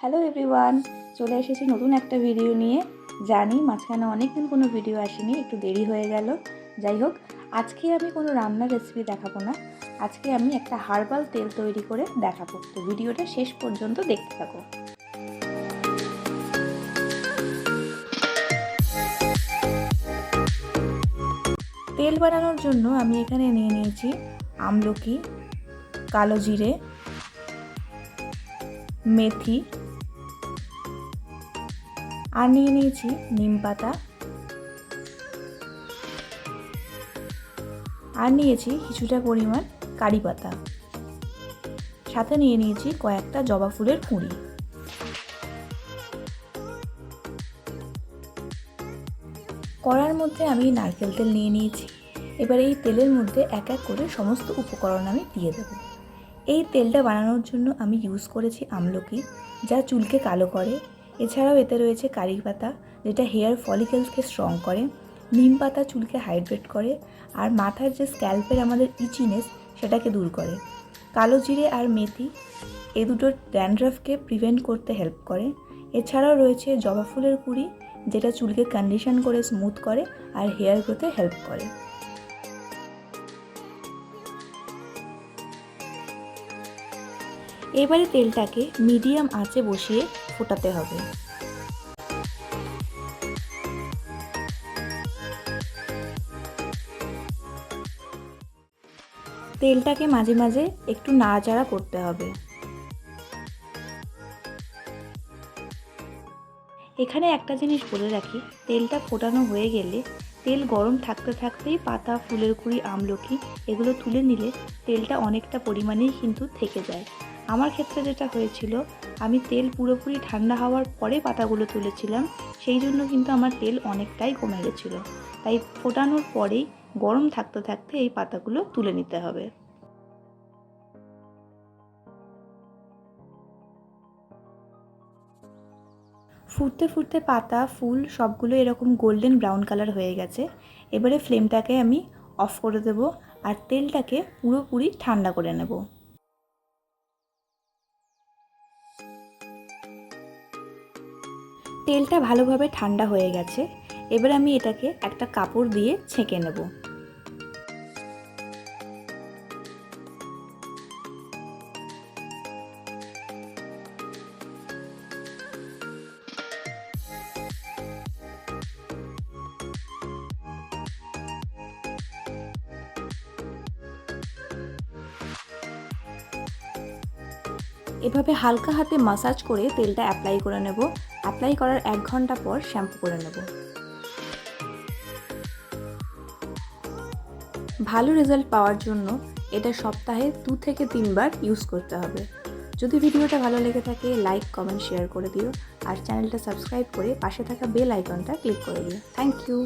Hello everyone, চলে এসেছি নতুন একটা ভিডিও নিয়ে। জানি মাঝখানে অনেকদিন কোনো ভিডিও আসেনি, একটু দেরি হয়ে গেল। যাই হোক, আজকে আমি কোনো রান্নার রেসিপি দেখাবো না। আজকে আমি একটা হার্বাল তেল তৈরি করে দেখাবো। তো ভিডিওটা শেষ পর্যন্ত দেখতে থাকো। তেল বানানোর জন্য আমি এখানে নিয়ে নিয়েছি আমলকি, কালো জিরে, মেথি, আর নিয়ে নিয়েছি নিম পাতা, আর নিয়েছি কিছুটা পরিমাণ কারি পাতা, সাথে নিয়ে নিয়েছি কয়েকটা জবা ফুলের কুঁড়ি। কড়ার মধ্যে আমি নারকেল তেল নিয়ে নিয়েছি। এবার এই তেলের মধ্যে এক এক করে সমস্ত উপকরণ আমি দিয়ে দেব। এই তেলটা বানানোর জন্য আমি ইউজ করেছি আমলকি, যা চুলকে কালো করে। এছাড়াও এতে রয়েছে কারি পাতা, যেটা হেয়ার ফলিকেলসকে স্ট্রং করে। নিম পাতা চুলকে হাইড্রেট করে, আর মাথার যে স্ক্যাল্পের আমাদের ইচিনেস সেটাকে দূর করে। কালো জিরে আর মেথি এ দুটোর ড্যান্ড্রাফকে প্রিভেন্ট করতে হেল্প করে। এছাড়াও রয়েছে জবা ফুলের কুঁড়ি, যেটা চুলকে কন্ডিশন করে স্মুথ করে আর হেয়ার গ্রোথে হেল্প করে। এবারে তেলটাকে মিডিয়াম আঁচে বসিয়ে ফোটাতে হবে। তেলটাকে মাঝে মাঝে একটু নাড়াচাড়া করতে হবে। এখানে একটা জিনিস বলে রাখি, তেলটা ফোটানো হয়ে গেলে তেল গরম থাকতে থাকতেই পাতা, ফুলের কুঁড়ি, আমলকি এগুলো তুলে নিলে তেলটা অনেকটা পরিমাণেই কিন্তু থেকে যায়। আমার ক্ষেত্রে যেটা হয়েছিল, আমি তেল পুরোপুরি ঠান্ডা হওয়ার পরে পাতাগুলো তুলেছিলাম, সেই জন্য কিন্তু আমার তেল অনেকটাই কমে গেছিলো। তাই ফোটানোর পরেই গরম থাকতে থাকতে এই পাতাগুলো তুলে নিতে হবে। ফুটতে ফুটতে পাতা, ফুল সবগুলো এরকম গোল্ডেন ব্রাউন কালার হয়ে গেছে। এবারে ফ্লেমটাকে আমি অফ করে দেব আর তেলটাকে পুরোপুরি ঠান্ডা করে নেব। তেলটা ভালোভাবে ঠান্ডা হয়ে গেছে। এবার আমি এটাকে একটা কাপড় দিয়ে ছেঁকে নেব। এভাবে হালকা হাতে মাসাজ করে তেলটা অ্যাপ্লাই করে নেব। অ্যাপ্লাই করার 1 ঘন্টা পর শ্যাম্পু করে নেব। ভালো রেজাল্ট পাওয়ার জন্য এটা সপ্তাহে 2 থেকে 3 বার ইউজ করতে হবে। যদি ভিডিওটা ভালো লেগে থাকে, লাইক, কমেন্ট, শেয়ার করে দিও। আর চ্যানেলটা সাবস্ক্রাইব করে পাশে থাকা বেল আইকনটা ক্লিক করে দিও। Thank you.